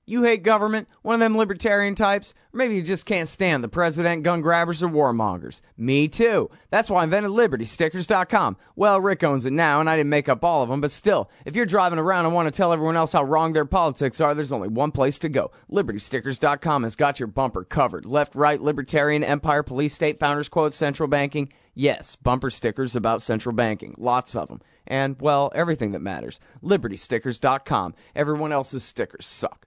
You hate government, one of them libertarian types, or maybe you just can't stand the president, gun grabbers, or warmongers. Me too. That's why I invented LibertyStickers.com. Well, Rick owns it now, and I didn't make up all of them, but still, if you're driving around and want to tell everyone else how wrong their politics are, there's only one place to go. LibertyStickers.com has got your bumper covered. Left, right, libertarian, empire, police, state, founders quotes, central banking. Yes, bumper stickers about central banking. Lots of them. And, well, everything that matters. LibertyStickers.com. Everyone else's stickers suck.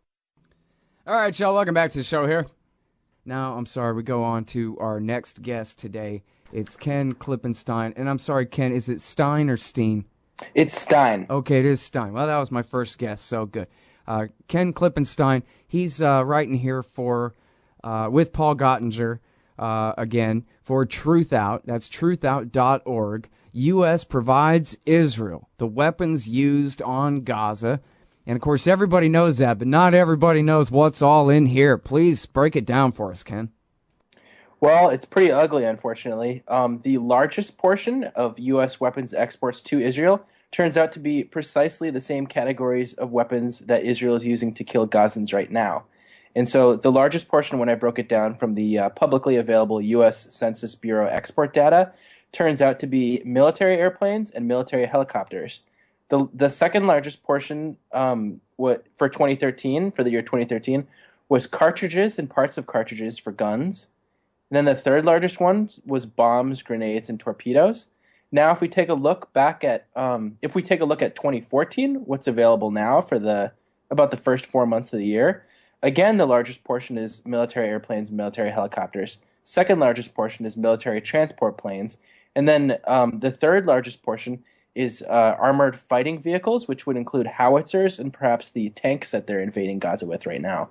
All right, y'all, welcome back to the show here. Now, I'm sorry, we go on to our next guest today. It's Ken Klippenstein. And I'm sorry, Ken, is it Stein or Steen? It's Stein. Okay, it is Stein. Well, that was my first guess, so good. Ken Klippenstein, he's writing here for, with Paul Gottinger, again, for Truth Out. That's truthout.org. U.S. provides Israel the weapons used on Gaza. And, of course, everybody knows that, but not everybody knows what's all in here. Please break it down for us, Ken. Well, it's pretty ugly, unfortunately. The largest portion of U.S. weapons exports to Israel turns out to be precisely the same categories of weapons that Israel is using to kill Gazans right now. And so the largest portion, when I broke it down from the publicly available U.S. Census Bureau export data, turns out to be military airplanes and military helicopters. The second largest portion for 2013, for the year 2013, was cartridges and parts of cartridges for guns. And then the third largest one was bombs, grenades, and torpedoes. Now, if we take a look back at 2014, what's available now for about the first 4 months of the year, again, the largest portion is military airplanes and military helicopters. Second largest portion is military transport planes. And then the third largest portion is armored fighting vehicles, which would include howitzers and perhaps the tanks that they're invading Gaza with right now.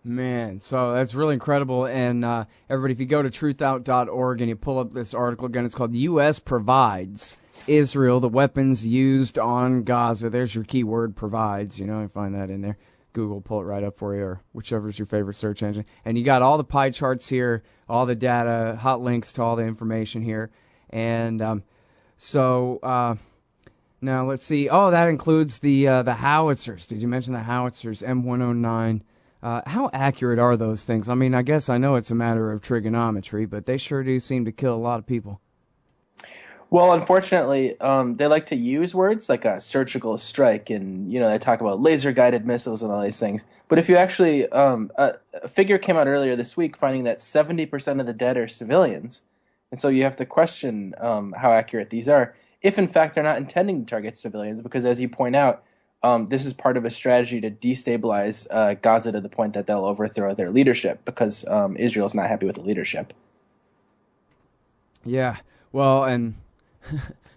Man, so that's really incredible. And everybody, if you go to truthout.org and you pull up this article again, it's called U.S. Provides Israel the Weapons Used on Gaza. There's your keyword, provides. You know, you find that in there. Google, pull it right up for you, or whichever is your favorite search engine. And you got all the pie charts here, all the data, hot links to all the information here. And so now let's see. Oh, that includes the howitzers. Did you mention the howitzers, M109? How accurate are those things? I mean, I guess I know it's a matter of trigonometry, but they sure do seem to kill a lot of people. Well, unfortunately, they like to use words like a surgical strike, and they talk about laser-guided missiles and all these things. But if you actually, a figure came out earlier this week finding that 70% of the dead are civilians, and so you have to question how accurate these are, if in fact they're not intending to target civilians, because as you point out, this is part of a strategy to destabilize Gaza to the point that they'll overthrow their leadership, because Israel's not happy with the leadership. Yeah, well, and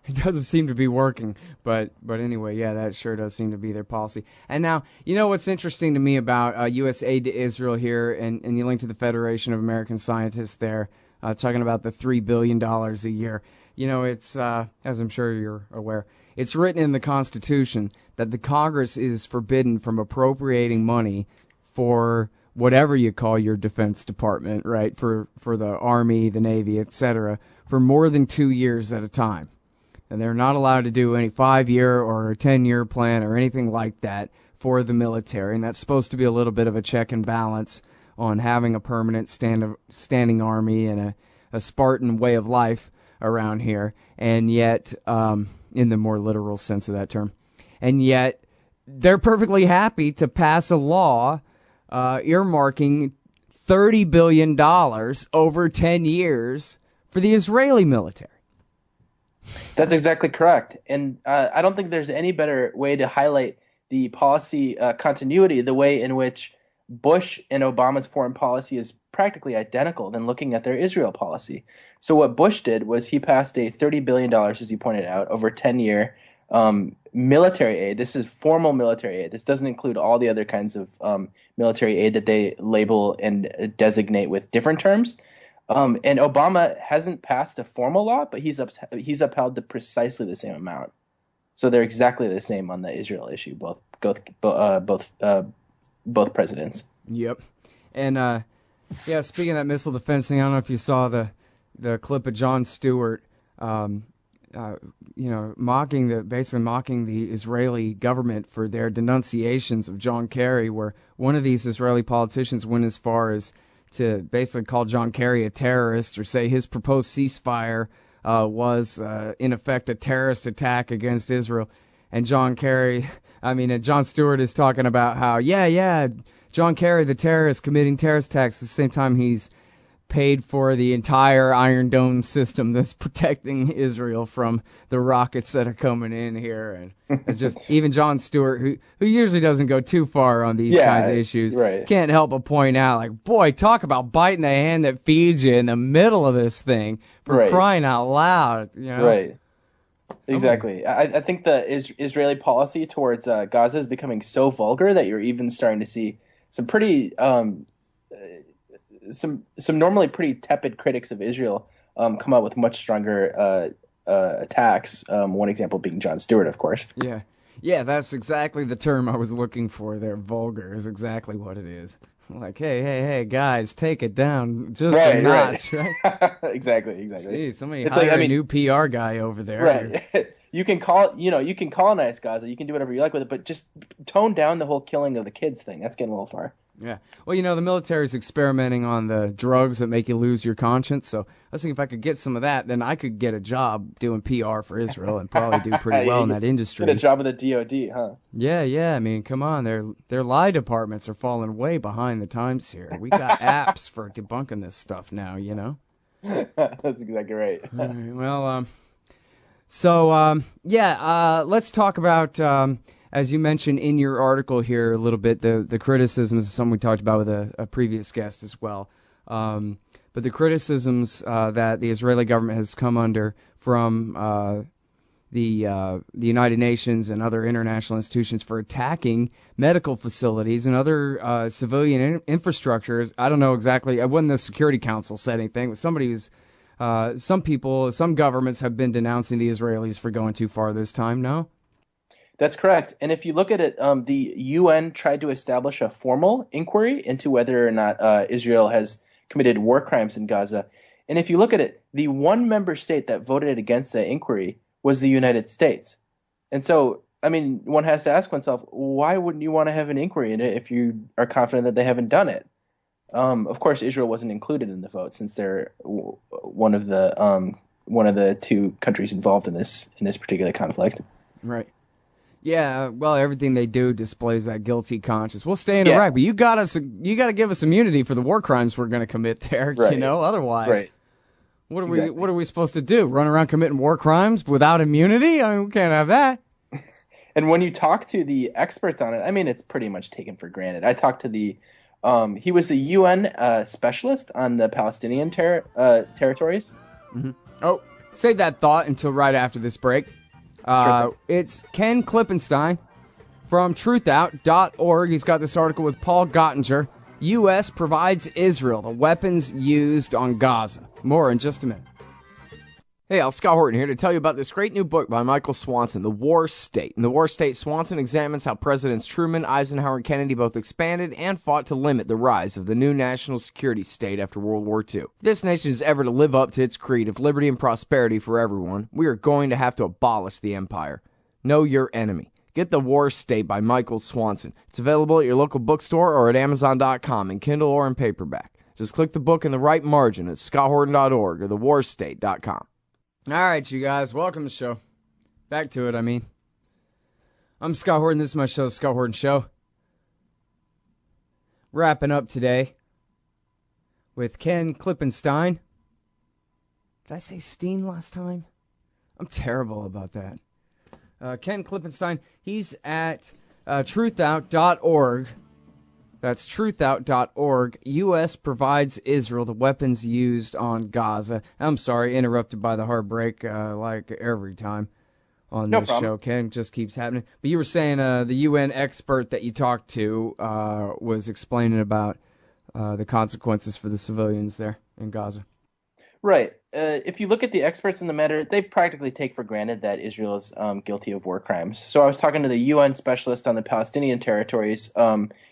it doesn't seem to be working, but anyway, yeah, that sure does seem to be their policy. And now, what's interesting to me about U.S. aid to Israel here, and you link to the Federation of American Scientists there, talking about the $3 billion a year. It's, as I'm sure you're aware, it's written in the Constitution that the Congress is forbidden from appropriating money for whatever you call your Defense Department, right, for the Army, the Navy, etc., for more than 2 years at a time. And they're not allowed to do any 5-year or 10-year plan or anything like that for the military. And that's supposed to be a little bit of a check and balance on having a permanent standing army and a Spartan way of life around here. And yet, in the more literal sense of that term, and yet they're perfectly happy to pass a law earmarking $30 billion over 10 years for the Israeli military. That's exactly correct. And I don't think there's any better way to highlight the policy continuity, the way in which Bush and Obama's foreign policy is practically identical, than looking at their Israel policy. So what Bush did was he passed a $30 billion, as you pointed out, over 10-year military aid. This is formal military aid. This doesn't include all the other kinds of military aid that they label and designate with different terms. And Obama hasn't passed a formal law, but he's upheld precisely the same amount. So they're exactly the same on the Israel issue, both presidents. Yep. And yeah, speaking of that missile defense thing, I don't know if you saw the clip of Jon Stewart basically mocking the Israeli government for their denunciations of John Kerry, where one of these Israeli politicians went as far as to basically call John Kerry a terrorist, or say his proposed ceasefire was in effect a terrorist attack against Israel. And John Stewart is talking about how, John Kerry, the terrorist, committing terrorist attacks at the same time he's paid for the entire Iron Dome system that's protecting Israel from the rockets that are coming in here. And it's just, even Jon Stewart, who usually doesn't go too far on these kinds of issues, can't help but point out, like, boy, talk about biting the hand that feeds you in the middle of this thing, for crying out loud, Right. Exactly. I think the Israeli policy towards Gaza is becoming so vulgar that you're even starting to see some pretty some normally pretty tepid critics of Israel come out with much stronger attacks. One example being Jon Stewart, of course. Yeah, that's exactly the term I was looking for there. Vulgar is exactly what it is. Like, hey, guys, take it down just a notch, right? Exactly. Jeez, somebody hire a new PR guy over there. Right. You can colonize Gaza. You can do whatever you like with it, but just tone down the whole killing of the kids thing. That's getting a little far. Yeah. Well, the military's experimenting on the drugs that make you lose your conscience. So I was thinking if I could get some of that, then I could get a job doing PR for Israel and probably do pretty well in that industry. Get a job with the DOD, huh? Yeah. I mean, come on. Their lie departments are falling way behind the times here. We got apps for debunking this stuff now, That's exactly right. All right, well, let's talk about, as you mentioned in your article here a little bit, the criticisms, something we talked about with a previous guest as well. But the criticisms that the Israeli government has come under from the United Nations and other international institutions for attacking medical facilities and other civilian infrastructures. I don't know exactly. When the Security Council said anything, but somebody was. Some governments have been denouncing the Israelis for going too far this time. No? That's correct. And if you look at it, the UN tried to establish a formal inquiry into whether or not Israel has committed war crimes in Gaza. And if you look at it, the one member state that voted against that inquiry was the United States. And so, I mean, one has to ask oneself, why wouldn't you want to have an inquiry in it if you are confident that they haven't done it? Of course, Israel wasn't included in the vote since they're one of the two countries involved in this particular conflict. Right. Yeah. Well, everything they do displays that guilty conscience. We'll stay in Iraq, but you got to give us immunity for the war crimes we're going to commit there. Right. Otherwise, what are we supposed to do? Run around committing war crimes without immunity? I mean, we can't have that. And when you talk to the experts on it, I mean, it's pretty much taken for granted. I talked to he was the UN specialist on the Palestinian territories. Mm-hmm. Oh, save that thought until right after this break. Sure. It's Ken Klippenstein from truthout.org. He's got this article with Paul Gottinger. U.S. provides Israel the weapons used on Gaza. More in just a minute. Hey, Scott Horton here to tell you about this great new book by Michael Swanson, The War State. In The War State, Swanson examines how Presidents Truman, Eisenhower, and Kennedy both expanded and fought to limit the rise of the new national security state after World War II. If this nation is ever to live up to its creed of liberty and prosperity for everyone, we are going to have to abolish the empire. Know your enemy. Get The War State by Michael Swanson. It's available at your local bookstore or at Amazon.com in Kindle or in paperback. Just click the book in the right margin at scotthorton.org or thewarstate.com. All right, you guys, welcome to the show. Back to it, I mean. I'm Scott Horton. This is my show, The Scott Horton Show. Wrapping up today with Ken Klippenstein. Did I say Steen last time? I'm terrible about that. Ken Klippenstein, he's at truthout.org. That's truthout.org. U.S. provides Israel the weapons used on Gaza. I'm sorry, interrupted by the hard break like every time on this show. Ken, just keeps happening. But you were saying the UN expert that you talked to was explaining about the consequences for the civilians there in Gaza. Right. If you look at the experts in the matter, they practically take for granted that Israel is guilty of war crimes. So I was talking to the UN specialist on the Palestinian territories.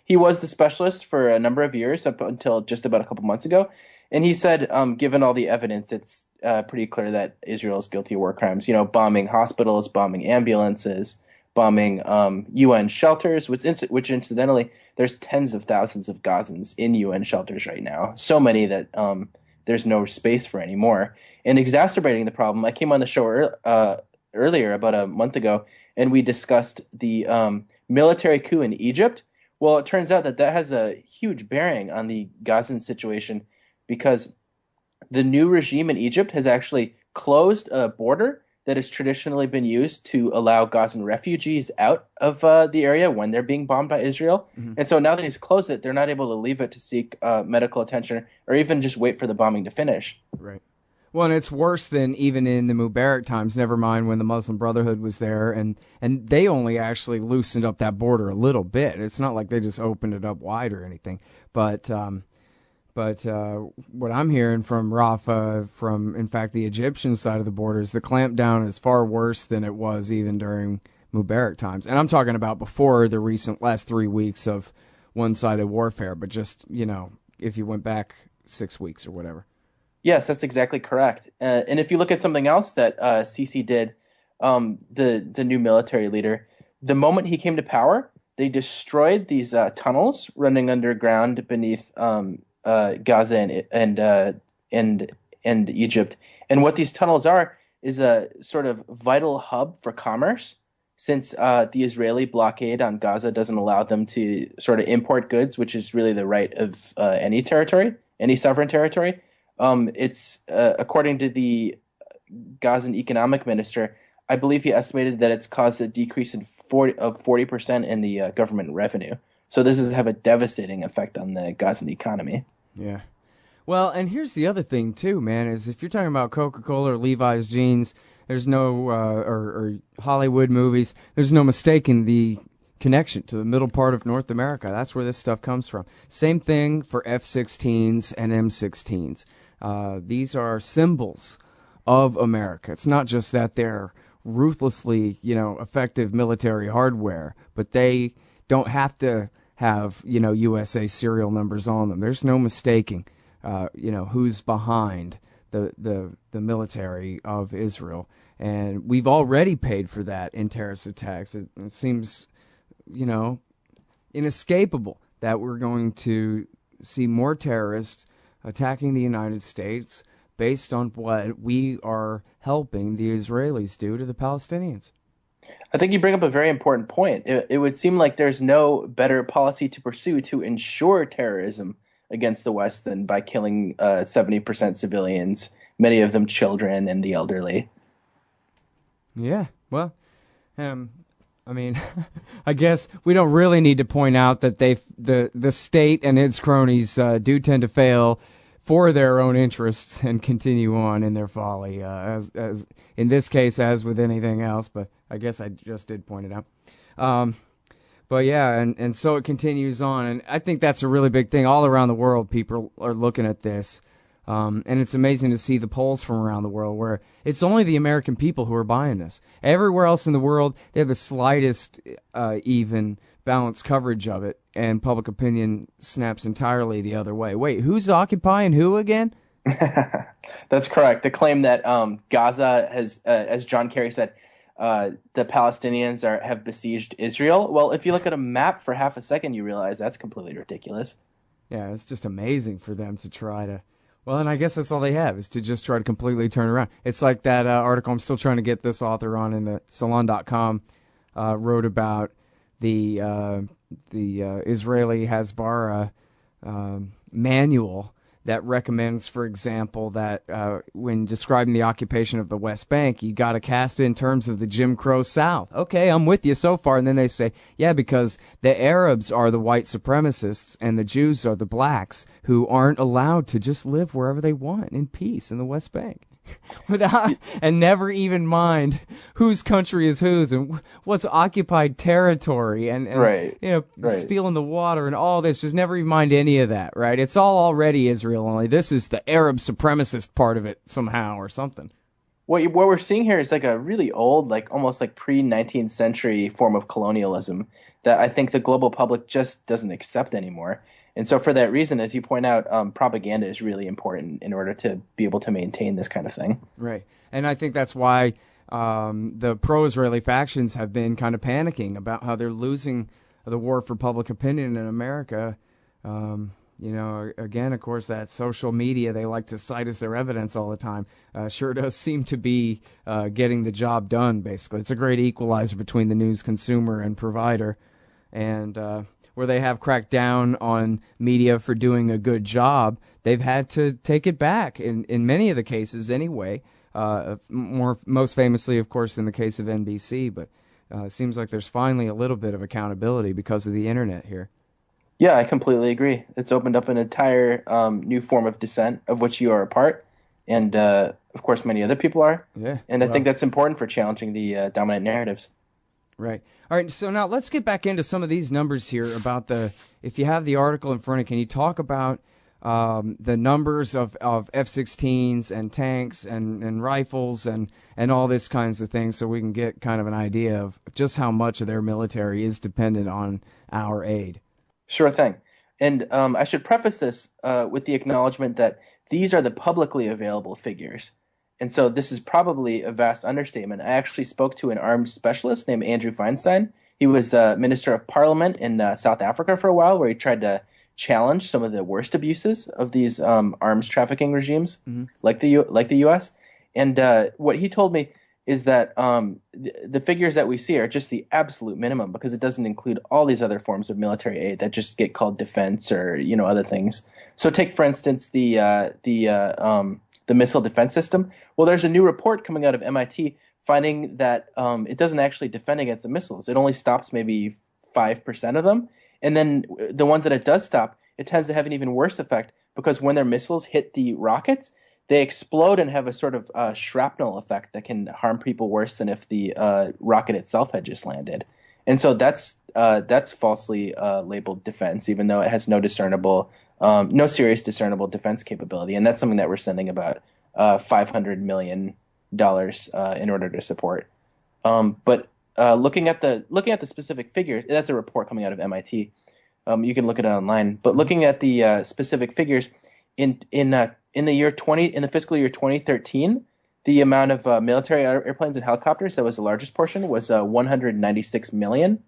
He was the specialist for a number of years, up until just about a couple months ago. And he said, given all the evidence, it's pretty clear that Israel is guilty of war crimes. You know, bombing hospitals, bombing ambulances, bombing UN shelters, which incidentally, there's tens of thousands of Gazans in UN shelters right now. So many that there's no space for anymore. And exacerbating the problem, I came on the show earlier, about a month ago, and we discussed the military coup in Egypt. Well, it turns out that has a huge bearing on the Gazan situation, because the new regime in Egypt has actually closed a border that has traditionally been used to allow Gazan refugees out of the area when they're being bombed by Israel. Mm-hmm. And so now that he's closed it, they're not able to leave it to seek medical attention or even just wait for the bombing to finish. Right. Well, and it's worse than even in the Mubarak times, never mind when the Muslim Brotherhood was there, and they only actually loosened up that border a little bit. It's not like they just opened it up wide or anything. But what I'm hearing from Rafah, from, in fact, the Egyptian side of the border, is the clampdown is far worse than it was even during Mubarak times. And I'm talking about before the recent last 3 weeks of one-sided warfare, but just, you know, if you went back 6 weeks or whatever. Yes, that's exactly correct. And if you look at something else that Sisi did, the new military leader, the moment he came to power, they destroyed these tunnels running underground beneath Gaza and Egypt. And what these tunnels are is a sort of vital hub for commerce, since the Israeli blockade on Gaza doesn't allow them to sort of import goods, which is really the right of any territory, any sovereign territory. It's according to the Gazan economic minister, I believe he estimated that it's caused a decrease in 40% in the government revenue. So this is have a devastating effect on the Gazan economy. Yeah. Well, and here's the other thing too, man, is if you're talking about Coca-Cola or Levi's jeans, there's no or Hollywood movies, there's no mistaking the connection to the middle part of North America. That's where this stuff comes from. Same thing for F-16s and M16s. These are symbols of America. It's not just that they're ruthlessly, effective military hardware, but they don't have to have, USA serial numbers on them. There's no mistaking, who's behind the military of Israel. And we've already paid for that in terrorist attacks. It seems, inescapable that we're going to see more terrorists attacking the United States based on what we are helping the Israelis do to the Palestinians. I think you bring up a very important point. It would seem like there's no better policy to pursue to ensure terrorism against the West than by killing 70% civilians, many of them children and the elderly. Yeah, well, I mean, I guess we don't really need to point out that the state and its cronies do tend to fail for their own interests and continue on in their folly, as in this case, as with anything else. But I guess I just did point it out. But yeah, and so it continues on, and I think that's a really big thing. All around the world, people are looking at this, and it's amazing to see the polls from around the world where it's only the American people who are buying this. Everywhere else in the world, they have the slightest even balanced coverage of it, and public opinion snaps entirely the other way. Wait, who's occupying who again? That's correct. The claim that Gaza has, as John Kerry said, the Palestinians have besieged Israel. Well, if you look at a map for half a second, you realize that's completely ridiculous. Yeah, it's just amazing for them to try to... Well, and I guess that's all they have, is to just try to completely turn around. It's like that article I'm still trying to get this author on in the Salon.com wrote about the Israeli Hasbara manual that recommends, for example, that when describing the occupation of the West Bank, you got to cast it in terms of the Jim Crow South. Okay, I'm with you so far. And then they say, yeah, because the Arabs are the white supremacists and the Jews are the blacks who aren't allowed to just live wherever they want in peace in the West Bank. And never even mind whose country is whose and what's occupied territory and right. Stealing the water and all this. Just never even mind any of that, right? It's all already Israel, only this is the Arab supremacist part of it somehow or something. What we're seeing here is like a really old, like almost like pre-19th century form of colonialism that I think the global public just doesn't accept anymore. And so for that reason, as you point out, propaganda is really important in order to be able to maintain this kind of thing. Right. And I think that's why the pro-Israeli factions have been kind of panicking about how they're losing the war for public opinion in America. Again, of course, that social media they like to cite as their evidence all the time sure does seem to be getting the job done, basically. It's a great equalizer between the news consumer and provider. And where they have cracked down on media for doing a good job, they've had to take it back in many of the cases anyway. Most famously, of course, in the case of NBC, but it seems like there's finally a little bit of accountability because of the internet here. Yeah, I completely agree. It's opened up an entire new form of dissent of which you are a part, and of course many other people are. Yeah, and I think that's important for challenging the dominant narratives. Right. All right. So now let's get back into some of these numbers here about if you have the article in front of you, can you talk about the numbers of F-16s and tanks and rifles and all this kinds of things so we can get kind of an idea of just how much of their military is dependent on our aid? Sure thing. And I should preface this with the acknowledgement that these are the publicly available figures. And so this is probably a vast understatement. I actually spoke to an arms specialist named Andrew Feinstein. He was Minister of Parliament in South Africa for a while, where he tried to challenge some of the worst abuses of these arms trafficking regimes, like the U.S. And what he told me is that the figures that we see are just the absolute minimum, because it doesn't include all these other forms of military aid that just get called defense or other things. So take, for instance, the missile defense system. Well, there's a new report coming out of MIT finding that it doesn't actually defend against the missiles. It only stops maybe 5% of them. And then the ones that it does stop, it tends to have an even worse effect, because when their missiles hit the rockets, they explode and have a sort of shrapnel effect that can harm people worse than if the rocket itself had just landed. And so that's falsely labeled defense, even though it has no serious discernible defense capability. And that's something that we're sending about $500 million in order to support. But looking at the specific figures, that's a report coming out of MIT. You can look at it online. But looking at the specific figures in the fiscal year 2013, the amount of military airplanes and helicopters that was the largest portion was 196 million.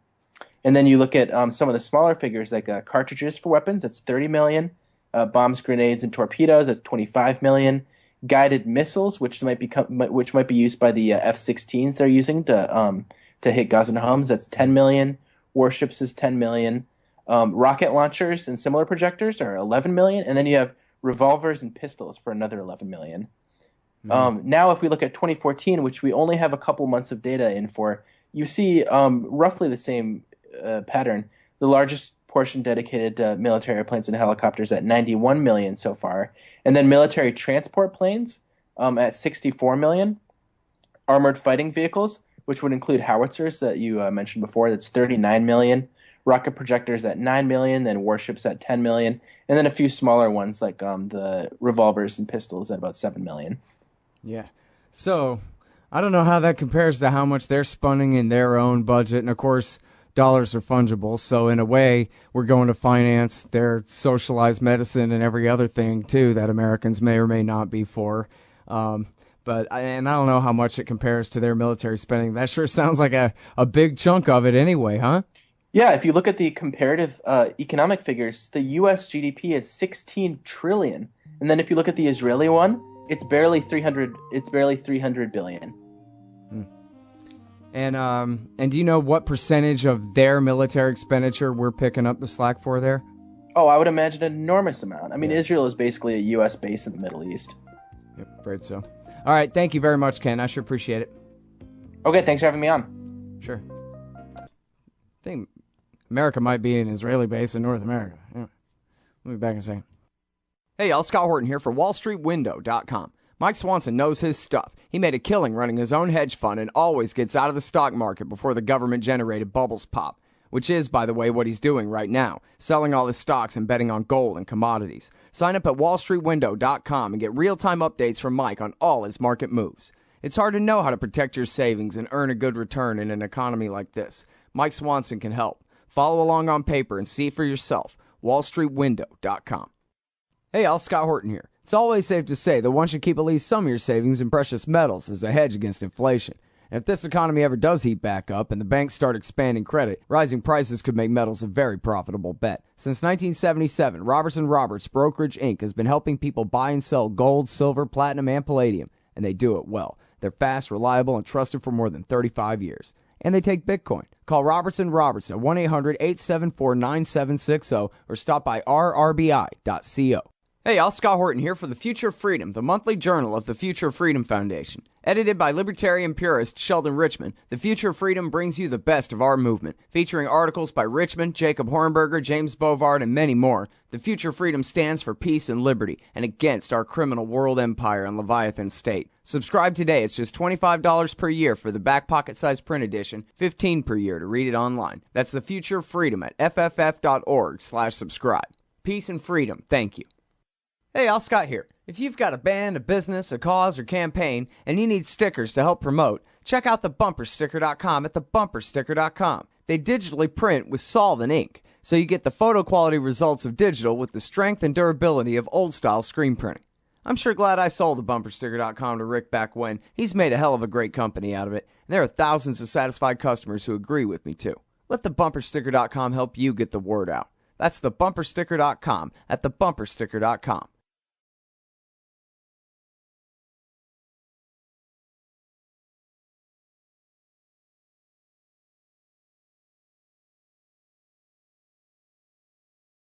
And then you look at some of the smaller figures, like cartridges for weapons, that's 30 million. Bombs, grenades, and torpedoes, that's 25 million. Guided missiles, which might be used by the F-16s they're using to hit Gaza homes, that's 10 million. Warships is 10 million. Rocket launchers and similar projectors are 11 million. And then you have revolvers and pistols for another 11 million. Now, if we look at 2014, which we only have a couple months of data in for, you see roughly the same pattern. The largest portion dedicated to military airplanes and helicopters at 91 million so far, and then military transport planes at 64 million. Armored fighting vehicles, which would include howitzers that you mentioned before, that's 39 million. Rocket projectors at 9 million, then warships at 10 million, and then a few smaller ones like the revolvers and pistols at about 7 million. Yeah. So I don't know how that compares to how much they're spending in their own budget. And, of course, dollars are fungible. So, in a way, we're going to finance their socialized medicine and every other thing, too, that Americans may or may not be for. But I don't know how much it compares to their military spending. That sure sounds like a big chunk of it anyway, huh? Yeah, if you look at the comparative economic figures, the U.S. GDP is 16 trillion. And then if you look at the Israeli one, it's barely 300 billion. And do you know what percentage of their military expenditure we're picking up the slack for there? Oh, I would imagine an enormous amount. I mean, yeah. Israel is basically a U.S. base in the Middle East. Yep, afraid so. All right, thank you very much, Ken. I sure appreciate it. Okay, thanks for having me on. Sure. I think America might be an Israeli base in North America. Yeah. We'll be back in a second. Hey, y'all, Scott Horton here for WallStreetWindow.com. Mike Swanson knows his stuff. He made a killing running his own hedge fund and always gets out of the stock market before the government-generated bubbles pop, which is, by the way, what he's doing right now, selling all his stocks and betting on gold and commodities. Sign up at WallStreetWindow.com and get real-time updates from Mike on all his market moves. It's hard to know how to protect your savings and earn a good return in an economy like this. Mike Swanson can help. Follow along on paper and see for yourself. WallStreetWindow.com. Hey, Al, Scott Horton here. It's always safe to say that one should keep at least some of your savings in precious metals as a hedge against inflation. And if this economy ever does heat back up and the banks start expanding credit, rising prices could make metals a very profitable bet. Since 1977, Robertson Roberts Brokerage Inc. has been helping people buy and sell gold, silver, platinum, and palladium, and they do it well. They're fast, reliable, and trusted for more than 35 years. And they take Bitcoin. Call Robertson Roberts at 1-800-874-9760 or stop by rrbi.co. Hey, Al, Scott Horton here for The Future of Freedom, the monthly journal of the Future of Freedom Foundation. Edited by libertarian purist Sheldon Richman, The Future of Freedom brings you the best of our movement, featuring articles by Richman, Jacob Hornberger, James Bovard, and many more. The Future of Freedom stands for peace and liberty and against our criminal world empire and Leviathan state. Subscribe today. It's just $25 per year for the back pocket-sized print edition, $15 per year to read it online. That's The Future of Freedom at fff.org/subscribe. Peace and freedom. Thank you. Hey, Al, Scott here. If you've got a band, a business, a cause, or campaign, and you need stickers to help promote, check out thebumpersticker.com at thebumpersticker.com. They digitally print with solvent ink, so you get the photo quality results of digital with the strength and durability of old-style screen printing. I'm sure glad I sold thebumpersticker.com to Rick back when. He's made a hell of a great company out of it, and there are thousands of satisfied customers who agree with me, too. Let thebumpersticker.com help you get the word out. That's thebumpersticker.com at thebumpersticker.com.